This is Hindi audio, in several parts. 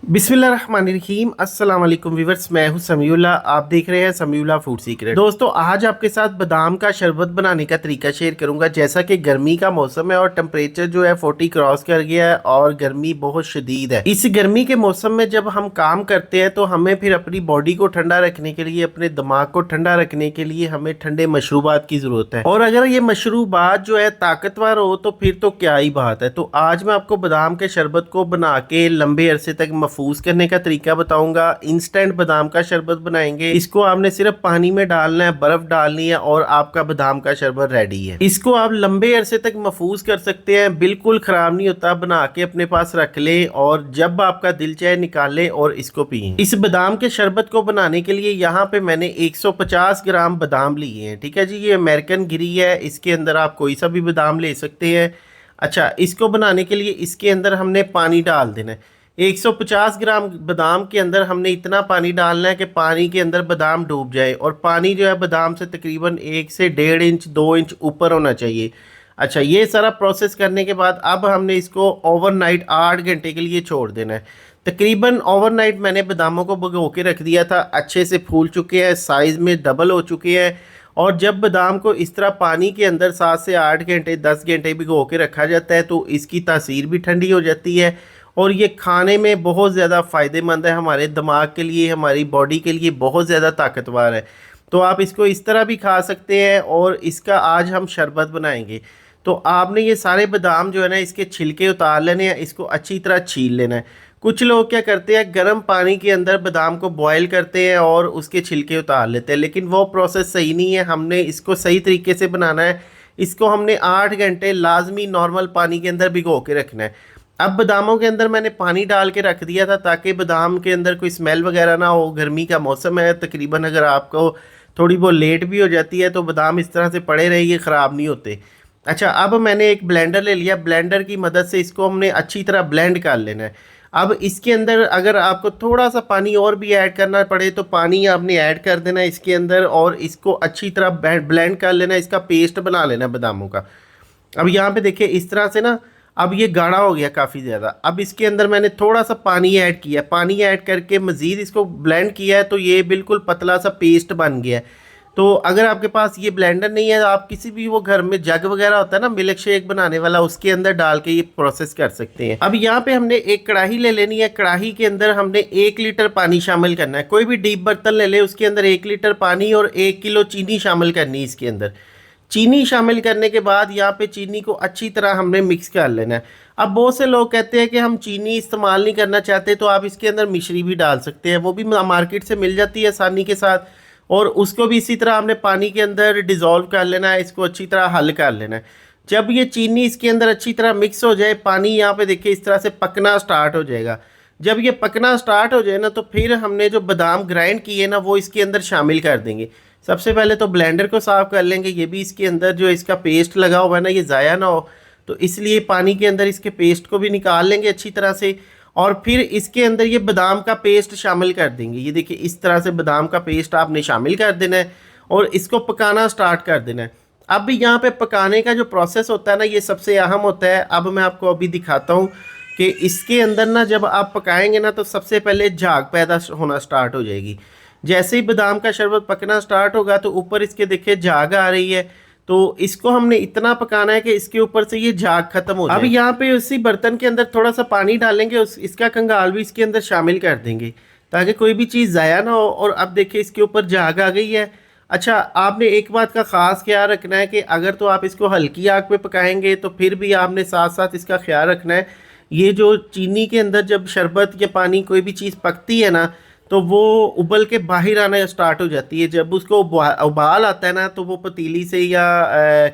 बिस्मिल्लाहिर्रहमानिर्रहीम अस्सलाम वालेकुम व्यूअर्स, मैं हूं समीउल्लाह। आप देख रहे हैं समीउल्लाह फूड सीक्रेट। दोस्तों, आज आपके साथ बादाम का शरबत बनाने का तरीका शेयर करूंगा। जैसा कि गर्मी का मौसम है और टेम्परेचर जो है 40 क्रॉस कर गया है और गर्मी बहुत शदीद है। इस गर्मी के मौसम में जब हम काम करते हैं तो हमें फिर अपनी बॉडी को ठंडा रखने के लिए, अपने दिमाग को ठंडा रखने के लिए हमें ठंडे मशरूबात की ज़रूरत है। और अगर ये मशरूबात जो है ताकतवर हो तो फिर तो क्या ही बात है। तो आज मैं आपको बादाम के शरबत को बना के लंबे अरसे तक महफूज करने का तरीका बताऊंगा। इंस्टेंट बादाम का शरबत बनाएंगे। इसको आपने सिर्फ पानी में डालना है, बर्फ डालनी है और आपका बादाम का शरबत रेडी है। इसको आप लंबे अरसे तक महफूज कर सकते हैं, बिल्कुल खराब नहीं होता। बना के अपने पास रख ले और जब आपका दिल चाहे निकाले और इसको पिए। इस बादाम के शरबत को बनाने के लिए यहाँ पे मैंने 150 ग्राम बादाम लिए हैं। ठीक है जी, ये अमेरिकन गिरी है। इसके अंदर आप कोई सा भी बादाम ले सकते हैं। अच्छा, इसको बनाने के लिए इसके अंदर हमने पानी डाल देना है। 150 ग्राम बादाम के अंदर हमने इतना पानी डालना है कि पानी के अंदर बादाम डूब जाए और पानी जो है बादाम से तकरीबन 1 से 1.5 इंच 2 इंच ऊपर होना चाहिए। अच्छा, ये सारा प्रोसेस करने के बाद अब हमने इसको ओवरनाइट 8 घंटे के लिए छोड़ देना है। तकरीबन ओवरनाइट मैंने बादामों को भिगो के रख दिया था। अच्छे से फूल चुके हैं, साइज़ में डबल हो चुके हैं। और जब बादाम को इस तरह पानी के अंदर 7 से 8 घंटे 10 घंटे भिगो के रखा जाता है तो इसकी तासीर भी ठंडी हो जाती है और ये खाने में बहुत ज़्यादा फ़ायदेमंद है। हमारे दिमाग के लिए, हमारी बॉडी के लिए बहुत ज़्यादा ताकतवर है। तो आप इसको इस तरह भी खा सकते हैं और इसका आज हम शरबत बनाएंगे। तो आपने ये सारे बादाम जो है ना, इसके छिलके उतार लेने हैं, इसको अच्छी तरह छील लेना है। कुछ लोग क्या करते हैं, गर्म पानी के अंदर बादाम को बॉयल करते हैं और उसके छिलके उतार लेते हैं, लेकिन वो प्रोसेस सही नहीं है। हमने इसको सही तरीके से बनाना है। इसको हमने 8 घंटे लाजमी नॉर्मल पानी के अंदर भिगो के रखना है। अब बादामों के अंदर मैंने पानी डाल के रख दिया था ताकि बादाम के अंदर कोई स्मेल वगैरह ना हो। गर्मी का मौसम है, तकरीबन अगर आपको थोड़ी बहुत लेट भी हो जाती है तो बादाम इस तरह से पड़े रहेंगे, ख़राब नहीं होते। अच्छा, अब मैंने एक ब्लेंडर ले लिया। ब्लेंडर की मदद से इसको हमने अच्छी तरह ब्लेंड कर लेना है। अब इसके अंदर अगर आपको थोड़ा सा पानी और भी ऐड करना पड़े तो पानी आपने ऐड कर देना है इसके अंदर और इसको अच्छी तरह ब्लेंड कर लेना है। इसका पेस्ट बना लेना है बादामों का। अब यहाँ पे देखिए इस तरह से ना, अब ये गाढ़ा हो गया काफ़ी ज़्यादा। अब इसके अंदर मैंने थोड़ा सा पानी ऐड किया। पानी ऐड करके मज़ीद इसको ब्लेंड किया है तो ये बिल्कुल पतला सा पेस्ट बन गया है। तो अगर आपके पास ये ब्लेंडर नहीं है, आप किसी भी वो घर में जग वगैरह होता है ना मिल्क शेक बनाने वाला, उसके अंदर डाल के ये प्रोसेस कर सकते हैं। अब यहाँ पे हमने एक कढ़ाई ले लेनी है। कढ़ाई के अंदर हमने 1 लीटर पानी शामिल करना है। कोई भी डीप बर्तन ले ले, उसके अंदर 1 लीटर पानी और 1 किलो चीनी शामिल करनी है इसके अंदर। चीनी शामिल करने के बाद यहाँ पे चीनी को अच्छी तरह हमने मिक्स कर लेना है। अब बहुत से लोग कहते हैं कि हम चीनी इस्तेमाल नहीं करना चाहते, तो आप इसके अंदर मिश्री भी डाल सकते हैं। वो भी मार्केट से मिल जाती है आसानी के साथ। और उसको भी इसी तरह हमने पानी के अंदर डिज़ोल्व कर लेना है, इसको अच्छी तरह हल कर लेना है। जब ये चीनी इसके अंदर अच्छी तरह मिक्स हो जाए, पानी यहाँ पे देखिए इस तरह से पकना स्टार्ट हो जाएगा। जब ये पकना स्टार्ट हो जाए ना, तो फिर हमने जो बादाम ग्राइंड किए ना वो इसके अंदर शामिल कर देंगे। सबसे पहले तो ब्लेंडर को साफ़ कर लेंगे। ये भी इसके अंदर जो इसका पेस्ट लगा हुआ है ना, ये ज़ाया ना हो, तो इसलिए पानी के अंदर इसके पेस्ट को भी निकाल लेंगे अच्छी तरह से। और फिर इसके अंदर ये बादाम का पेस्ट शामिल कर देंगे। ये देखिए इस तरह से बादाम का पेस्ट आपने शामिल कर देना है और इसको पकाना स्टार्ट कर देना है। अब भी यहाँ पे पकाने का जो प्रोसेस होता है ना, ये सबसे अहम होता है। अब मैं आपको अभी दिखाता हूँ कि इसके अंदर ना जब आप पकाएंगे ना तो सबसे पहले झाग पैदा होना स्टार्ट हो जाएगी। जैसे ही बादाम का शरबत पकना स्टार्ट होगा तो ऊपर इसके देखिए झाग आ रही है। तो इसको हमने इतना पकाना है कि इसके ऊपर से ये झाग खत्म हो जाए। अब यहाँ पे उसी बर्तन के अंदर थोड़ा सा पानी डालेंगे, इसका कंगाल भी इसके अंदर शामिल कर देंगे ताकि कोई भी चीज़ ज़ाया ना हो। और अब देखिए इसके ऊपर झाग आ गई है। अच्छा, आपने एक बात का ख़ास ख्याल रखना है कि अगर तो आप इसको हल्की आग पे पकाएंगे तो फिर भी आपने साथ साथ इसका ख्याल रखना है, ये जो चीनी के अंदर जब शरबत या पानी कोई भी चीज़ पकती है ना तो वो उबल के बाहर आना स्टार्ट हो जाती है। जब उसको उबाल आता है ना तो वो पतीली से या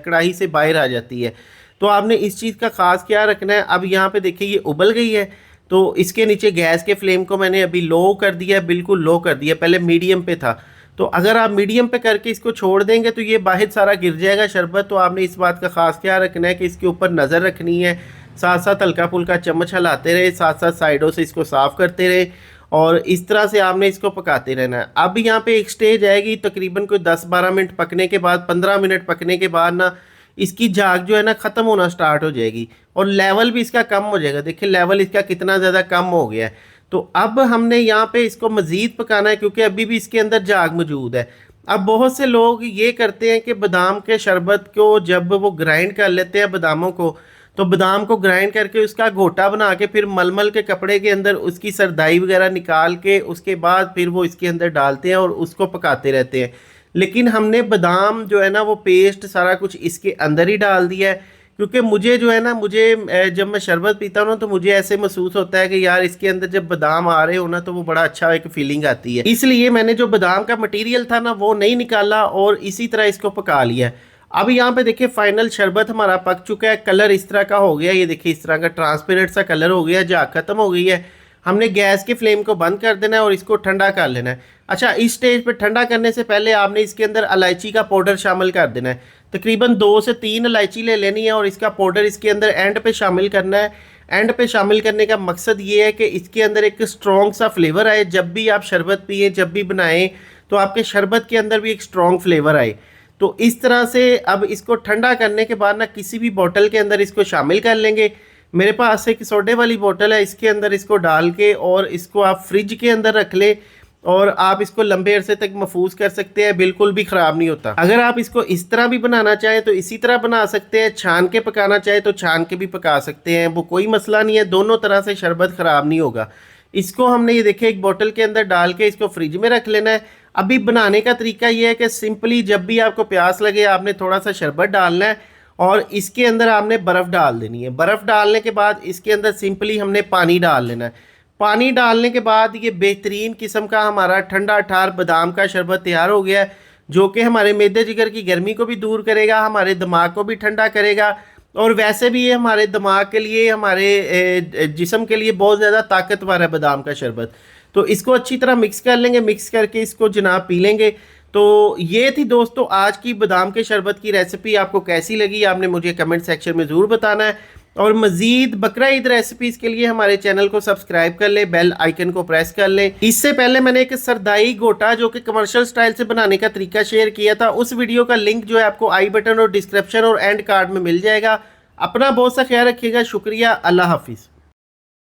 कढ़ाई से बाहर आ जाती है। तो आपने इस चीज़ का ख़ास ख्याल रखना है। अब यहाँ पे देखिए ये उबल गई है तो इसके नीचे गैस के फ्लेम को मैंने अभी लो कर दिया है, बिल्कुल लो कर दिया। पहले मीडियम पे था, तो अगर आप मीडियम पे करके इसको छोड़ देंगे तो ये बाहर सारा गिर जाएगा शरबत। तो आपने इस बात का ख़ास ख्याल रखना है कि इसके ऊपर नज़र रखनी है, साथ साथ हल्का फुल्का चम्मच हिलाते रहे, साथ साथ साइडों से इसको साफ़ करते रहे और इस तरह से आपने इसको पकाते रहना है। अब यहाँ पे एक स्टेज आएगी, तकरीबन कोई 10-12 मिनट पकने के बाद, 15 मिनट पकने के बाद ना इसकी झाग जो है ना ख़त्म होना स्टार्ट हो जाएगी और लेवल भी इसका कम हो जाएगा। देखिए लेवल इसका कितना ज़्यादा कम हो गया है। तो अब हमने यहाँ पे इसको मज़ीद पकाना है क्योंकि अभी भी इसके अंदर झाग मौजूद है। अब बहुत से लोग ये करते हैं कि बादाम के शरबत को जब वो ग्राइंड कर लेते हैं बादामों को, तो बादाम को ग्राइंड करके उसका घोटा बना के फिर मलमल के कपड़े के अंदर उसकी सरदाई वगैरह निकाल के उसके बाद फिर वो इसके अंदर डालते हैं और उसको पकाते रहते हैं। लेकिन हमने बादाम जो है ना वो पेस्ट सारा कुछ इसके अंदर ही डाल दिया है, क्योंकि मुझे जो है ना मुझे जब मैं शरबत पीता हूँ ना तो मुझे ऐसे महसूस होता है कि यार इसके अंदर जब बादाम आ रहे हो ना तो वो बड़ा अच्छा एक फीलिंग आती है। इसलिए मैंने जो बादाम का मटेरियल था ना वो नहीं निकाला और इसी तरह इसको पका लिया। अब यहाँ पे देखिए फाइनल शरबत हमारा पक चुका है, कलर इस तरह का हो गया, ये देखिए इस तरह का ट्रांसपेरेंट सा कलर हो गया, झाग खत्म हो गई है। हमने गैस के फ्लेम को बंद कर देना है और इसको ठंडा कर लेना है। अच्छा, इस स्टेज पे ठंडा करने से पहले आपने इसके अंदर इलायची का पाउडर शामिल कर देना है। तकरीबन 2 से 3 इलायची ले लेनी है और इसका पाउडर इसके अंदर एंड पे शामिल करना है। एंड पे शामिल करने का मकसद ये है कि इसके अंदर एक स्ट्रॉन्ग सा फ्लेवर आए, जब भी आप शरबत पिए जब भी बनाएं तो आपके शरबत के अंदर भी एक स्ट्रॉन्ग फ्लेवर आए। तो इस तरह से अब इसको ठंडा करने के बाद ना किसी भी बोतल के अंदर इसको शामिल कर लेंगे। मेरे पास एक सोडे वाली बोतल है, इसके अंदर इसको डाल के और इसको आप फ्रिज के अंदर रख ले और आप इसको लंबे अरसे तक महफूज कर सकते हैं, बिल्कुल भी ख़राब नहीं होता। अगर आप इसको इस तरह भी बनाना चाहें तो इसी तरह बना सकते हैं, छान के पकाना चाहे तो छान के भी पका सकते हैं, वो कोई मसला नहीं है, दोनों तरह से शरबत ख़राब नहीं होगा। इसको हमने ये देखे एक बोतल के अंदर डाल के इसको फ्रिज में रख लेना है। अभी बनाने का तरीका ये है कि सिंपली जब भी आपको प्यास लगे आपने थोड़ा सा शरबत डालना है और इसके अंदर आपने बर्फ़ डाल देनी है। बर्फ़ डालने के बाद इसके अंदर सिंपली हमने पानी डाल लेना है। पानी डालने के बाद ये बेहतरीन किस्म का हमारा ठंडा ठार बादाम का शरबत तैयार हो गया है, जो कि हमारे मैदे जिगर की गर्मी को भी दूर करेगा, हमारे दिमाग को भी ठंडा करेगा और वैसे भी ये हमारे दिमाग के लिए हमारे जिस्म के लिए बहुत ज़्यादा ताकतवर है बादाम का शरबत। तो इसको अच्छी तरह मिक्स कर लेंगे, मिक्स करके इसको जनाब पी लेंगे। तो ये थी दोस्तों आज की बादाम के शरबत की रेसिपी। आपको कैसी लगी आपने मुझे कमेंट सेक्शन में ज़रूर बताना है और मज़ीद बकरा ईद रेसिपीज़ के लिए हमारे चैनल को सब्सक्राइब कर लें, बेल आइकन को प्रेस कर लें। इससे पहले मैंने एक सरदाई गोटा जो कि कमर्शियल स्टाइल से बनाने का तरीका शेयर किया था, उस वीडियो का लिंक जो है आपको आई बटन और डिस्क्रिप्शन और एंड कार्ड में मिल जाएगा। अपना बहुत सा ख्याल रखिएगा। शुक्रिया, अल्लाह हाफिज़।